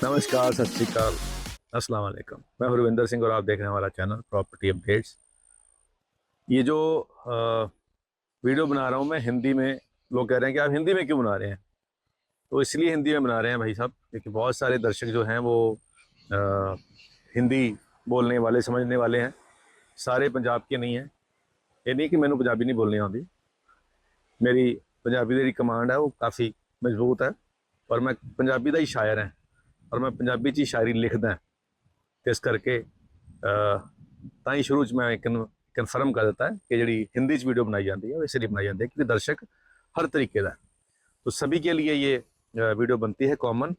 नमस्कार, सत श्री अकाल, अस्सलाम वालेकुम। मैं हरविंदर सिंह और आप देख रहे हैं हमारा चैनल प्रॉपर्टी अपडेट्स। ये जो वीडियो बना रहा हूँ मैं हिंदी में, लोग कह रहे हैं कि आप हिंदी में क्यों बना रहे हैं। तो इसलिए हिंदी में बना रहे हैं भाई साहब, क्योंकि बहुत सारे दर्शक जो हैं वो अ, हिंदी बोलने वाले, समझने वाले हैं। सारे पंजाब के नहीं हैं। ये नहीं कि मैंने पंजाबी नहीं बोलनी आती। मेरी पंजाबी दी कमांड है वो काफ़ी मजबूत है, और मैं पंजाबी का ही शायर है, और मैं पंजाबी च ही शायरी लिखदा है। तो इस करके ਤਾਂ ही शुरू में मैं कन्फर्म कर देता है कि जी हिंदी वीडियो बनाई जाती है वो इसलिए बनाई जाती है क्योंकि दर्शक हर तरीके का, तो सभी के लिए ये वीडियो बनती है कॉमन।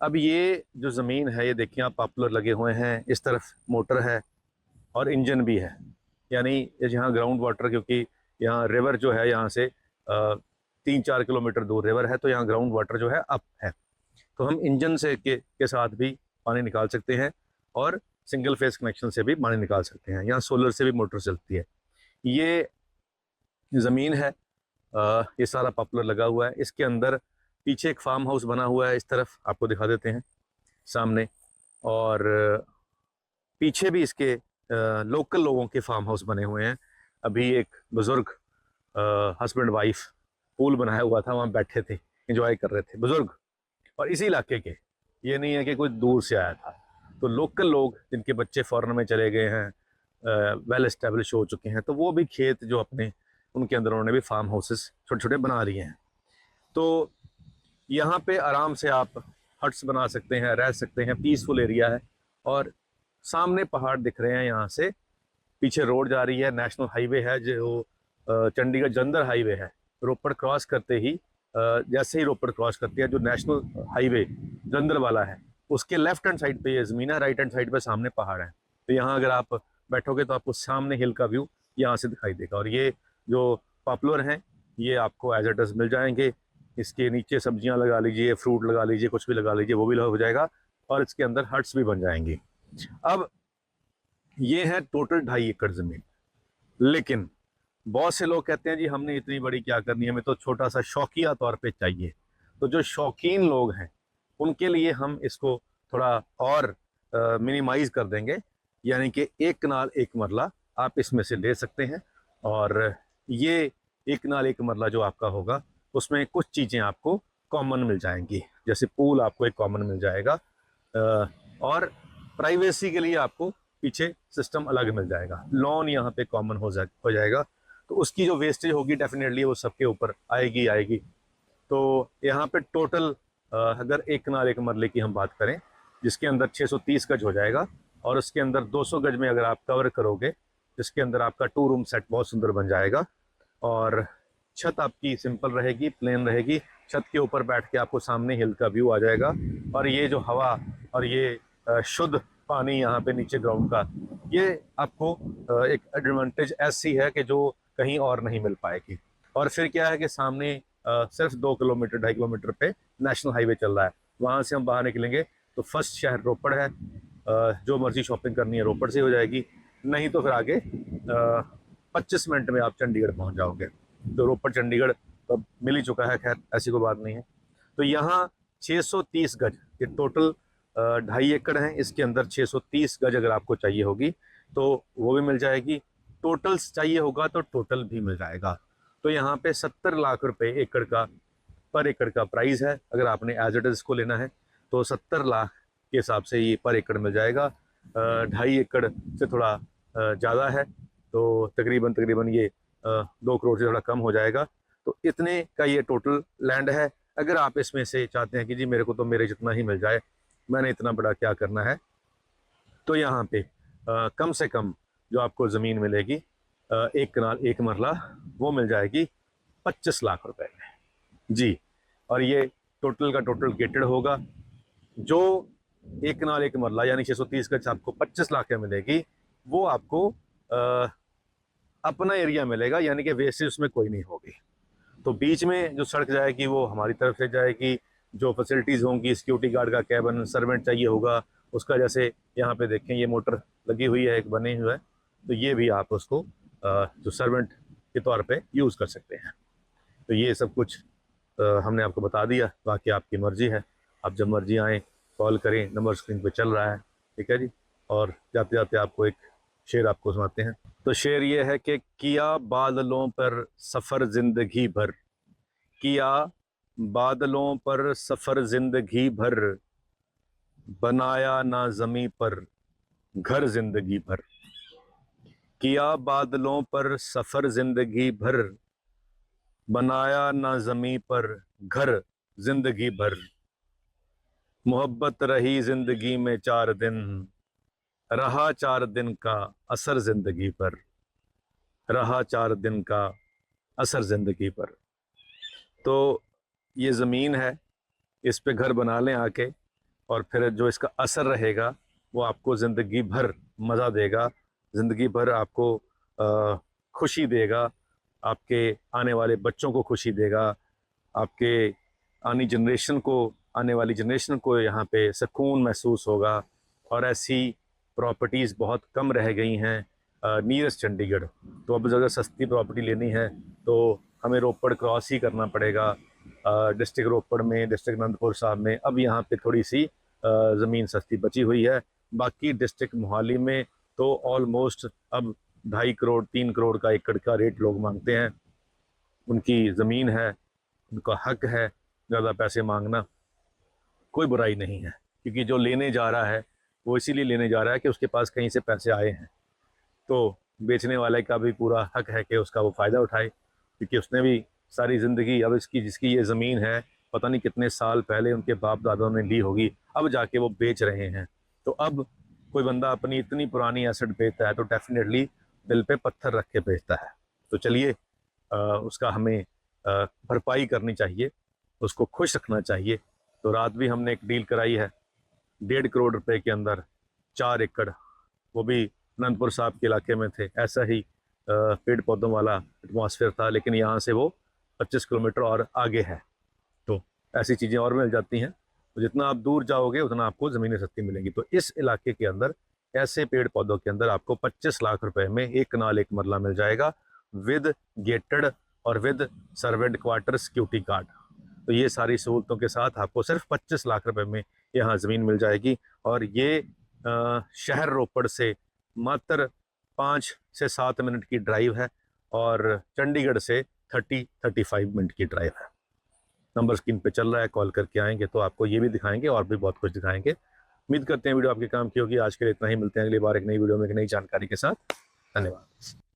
अब ये जो ज़मीन है ये देखिए आप, पॉपुलर लगे हुए हैं, इस तरफ मोटर है और इंजन भी है। यानी यहाँ ग्राउंड वाटर, क्योंकि यहाँ रिवर जो है यहाँ से 3-4 किलोमीटर दूर रिवर है, तो यहाँ ग्राउंड वाटर जो है अप है। तो हम इंजन से के साथ भी पानी निकाल सकते हैं, और सिंगल फेस कनेक्शन से भी पानी निकाल सकते हैं। यहाँ सोलर से भी मोटर चलती है। ये ज़मीन है, ये सारा पॉपुलर लगा हुआ है। इसके अंदर पीछे एक फार्म हाउस बना हुआ है, इस तरफ आपको दिखा देते हैं सामने। और पीछे भी इसके लोकल लोगों के फार्म हाउस बने हुए हैं। अभी एक बुज़ुर्ग हस्बैंड वाइफ पूल बनाया हुआ था, वहाँ बैठे थे, इंजॉय कर रहे थे बुज़ुर्ग, और इसी इलाके के। ये नहीं है कि कोई दूर से आया था। तो लोकल लोग जिनके बच्चे फॉरेन में चले गए हैं, वेल एस्टेब्लिश हो चुके हैं, तो वो भी खेत जो अपने उनके अंदर उन्होंने भी फार्म हाउसेस छोटे छोटे बना लिए हैं। तो यहाँ पे आराम से आप हट्स बना सकते हैं, रह सकते हैं, पीसफुल एरिया है। और सामने पहाड़ दिख रहे हैं यहाँ से, पीछे रोड जा रही है, नेशनल हाईवे है जो चंडीगढ़ जलंधर हाईवे है। रोपड़ क्रॉस करते ही जैसे ही रोपड़ क्रॉस करती है, जो नेशनल हाईवे जलंधर वाला है, उसके लेफ्ट हैंड साइड पे ये ज़मीन है, राइट हैंड साइड पे सामने पहाड़ है। तो यहाँ अगर आप बैठोगे तो आपको सामने हिल का व्यू यहाँ से दिखाई देगा। और ये जो पॉपुलर हैं ये आपको एज इट इज़ मिल जाएंगे। इसके नीचे सब्जियां लगा लीजिए, फ्रूट लगा लीजिए, कुछ भी लगा लीजिए, वो भी हो जाएगा। और इसके अंदर हट्स भी बन जाएंगी। अब ये है टोटल 2.5 एकड़ ज़मीन। लेकिन बहुत से लोग कहते हैं जी हमने इतनी बड़ी क्या करनी है, हमें तो छोटा सा शौकिया तौर पे चाहिए। तो जो शौकीन लोग हैं उनके लिए हम इसको थोड़ा और मिनिमाइज कर देंगे, यानी कि 1 कनाल 1 मरला आप इसमें से ले सकते हैं। और ये 1 कनाल 1 मरला जो आपका होगा उसमें कुछ चीज़ें आपको कॉमन मिल जाएंगी, जैसे पूल आपको एक कॉमन मिल जाएगा, और प्राइवेसी के लिए आपको पीछे सिस्टम अलग मिल जाएगा। लॉन यहाँ पे कॉमन हो जाएगा। तो उसकी जो वेस्टेज होगी डेफिनेटली वो सबके ऊपर आएगी आएगी। तो यहाँ पे टोटल अगर 1 कनाल 1 मरले की हम बात करें, जिसके अंदर 630 गज हो जाएगा, और उसके अंदर 200 गज में अगर आप कवर करोगे, जिसके अंदर आपका 2 रूम सेट बहुत सुंदर बन जाएगा। और छत आपकी सिंपल रहेगी, प्लेन रहेगी। छत के ऊपर बैठ के आपको सामने हिल का व्यू आ जाएगा। और ये जो हवा और ये शुद्ध पानी यहाँ पे नीचे ग्राउंड का, ये आपको एक एडवांटेज ऐसी है कि जो कहीं और नहीं मिल पाएगी। और फिर क्या है कि सामने सिर्फ 2 किलोमीटर 2.5 किलोमीटर पे नेशनल हाईवे चल रहा है। वहाँ से हम बाहर निकलेंगे तो फर्स्ट शहर रोपड़ है। जो मर्जी शॉपिंग करनी है रोपड़ से हो जाएगी, नहीं तो फिर आगे 25 मिनट में आप चंडीगढ़ पहुँच जाओगे। तो रोपड़ चंडीगढ़ तो अब मिल ही चुका है, खैर ऐसी कोई बात नहीं है। तो यहाँ 630 गज, ये टोटल 2.5 एकड़ है, इसके अंदर 630 गज अगर आपको चाहिए होगी तो वो भी मिल जाएगी। टोटल चाहिए होगा तो टोटल भी मिल जाएगा। तो यहाँ पे 70 लाख रुपए एकड़ का, पर एकड़ का प्राइस है। अगर आपने एज इट इज को लेना है तो 70 लाख के हिसाब से ये पर एकड़ मिल जाएगा। 2.5 एकड़ से थोड़ा ज़्यादा है, तो तकरीबन तकरीबन ये 2 करोड़ से थोड़ा कम हो जाएगा। तो इतने का ये टोटल लैंड है। अगर आप इसमें से चाहते हैं कि जी मेरे को तो मेरे जितना ही मिल जाए, मैंने इतना बड़ा क्या करना है, तो यहाँ पे कम से कम जो आपको ज़मीन मिलेगी 1 कनाल 1 मरला, वो मिल जाएगी 25 लाख रुपए में जी। और ये टोटल का टोटल गेटेड होगा। जो 1 कनाल 1 मरला यानी 630 गज आपको 25 लाख में मिलेगी, वो आपको अपना एरिया मिलेगा, यानी कि वेस्टेज उसमें कोई नहीं होगी। तो बीच में जो सड़क जाएगी वो हमारी तरफ से जाएगी। जो फैसिलिटीज़ होंगी, सिक्योरिटी गार्ड का कैबिन, सर्वेंट चाहिए होगा उसका, जैसे यहाँ पे देखें ये मोटर लगी हुई है, एक बनी हुआ है, तो ये भी आप उसको जो सर्वेंट के तौर पे यूज़ कर सकते हैं। तो ये सब कुछ हमने आपको बता दिया, बाकी आपकी मर्ज़ी है, आप जब मर्ज़ी आएँ कॉल करें, नंबर स्क्रीन पे चल रहा है, ठीक है जी। और जाते जाते आपको एक शेर आपको सुनाते हैं। तो शेर ये है कि किया बादलों पर सफ़र ज़िंदगी भर, किया बादलों पर सफ़र ज़िंदगी भर, बनाया ना ज़मीं पर घर ज़िंदगी भर। किया बादलों पर सफ़र ज़िंदगी भर, बनाया ना ज़मीं पर घर ज़िंदगी भर। मोहब्बत रही ज़िंदगी में 4 दिन, रहा 4 दिन का असर ज़िंदगी पर, रहा 4 दिन का असर ज़िंदगी पर। तो ये ज़मीन है, इस पे घर बना लें आके, और फिर जो इसका असर रहेगा वो आपको ज़िंदगी भर मज़ा देगा, ज़िंदगी भर आपको खुशी देगा, आपके आने वाले बच्चों को खुशी देगा, आपके आने वाली जनरेशन को यहाँ पे सुकून महसूस होगा। और ऐसी प्रॉपर्टीज़ बहुत कम रह गई हैं नियरेस्ट चंडीगढ़। तो अब अगर सस्ती प्रॉपर्टी लेनी है तो हमें रोपड़ क्रॉस ही करना पड़ेगा। डिस्ट्रिक्ट रोपड़ में, डिस्ट्रिक्ट अनंतपुर साहब में अब यहाँ पे थोड़ी सी ज़मीन सस्ती बची हुई है। बाकी डिस्ट्रिक्ट मोहाली में तो ऑलमोस्ट अब 2.5 करोड़ 3 करोड़ का एकड़ का रेट लोग मांगते हैं। उनकी ज़मीन है, उनका हक है ज़्यादा पैसे मांगना, कोई बुराई नहीं है, क्योंकि जो लेने जा रहा है वो इसीलिए लेने जा रहा है कि उसके पास कहीं से पैसे आए हैं। तो बेचने वाले का भी पूरा हक है कि उसका वो फ़ायदा उठाए, क्योंकि उसने भी सारी ज़िंदगी, अब इसकी जिसकी ये ज़मीन है पता नहीं कितने साल पहले उनके बाप दादाओं ने ली होगी, अब जाके वो बेच रहे हैं। तो अब कोई बंदा अपनी इतनी पुरानी एसेट बेचता है तो डेफिनेटली दिल पे पत्थर रख के बेचता है। तो चलिए उसका हमें भरपाई करनी चाहिए, उसको खुश रखना चाहिए। तो रात भी हमने एक डील कराई है 1.5 करोड़ रुपए के अंदर 4 एकड़, वो भी अनंतपुर साहब के इलाके में थे। ऐसा ही पेड़ पौधों वाला एटमॉस्फेयर था, लेकिन यहाँ से वो 25 किलोमीटर और आगे है। तो ऐसी चीज़ें और मिल जाती हैं। तो जितना आप दूर जाओगे उतना आपको ज़मीनें सस्ती मिलेंगी। तो इस इलाके के अंदर ऐसे पेड़ पौधों के अंदर आपको 25 लाख रुपए में 1 कनाल 1 मरला मिल जाएगा, विद गेटेड और with servant quarter security guard. तो ये सारी सहूलतों के साथ आपको सिर्फ 25 लाख रुपए में यहाँ ज़मीन मिल जाएगी। और ये शहर रोपड़ से मात्र 5 से 7 मिनट की ड्राइव है, और चंडीगढ़ से 30-35 मिनट की ड्राइव है। नंबर स्क्रीन पे चल रहा है, कॉल करके आएंगे तो आपको ये भी दिखाएंगे और भी बहुत कुछ दिखाएंगे। उम्मीद करते हैं वीडियो आपके काम की होगी। आज के लिए इतना ही, मिलते हैं अगली बार एक नई वीडियो में एक नई जानकारी के साथ। धन्यवाद।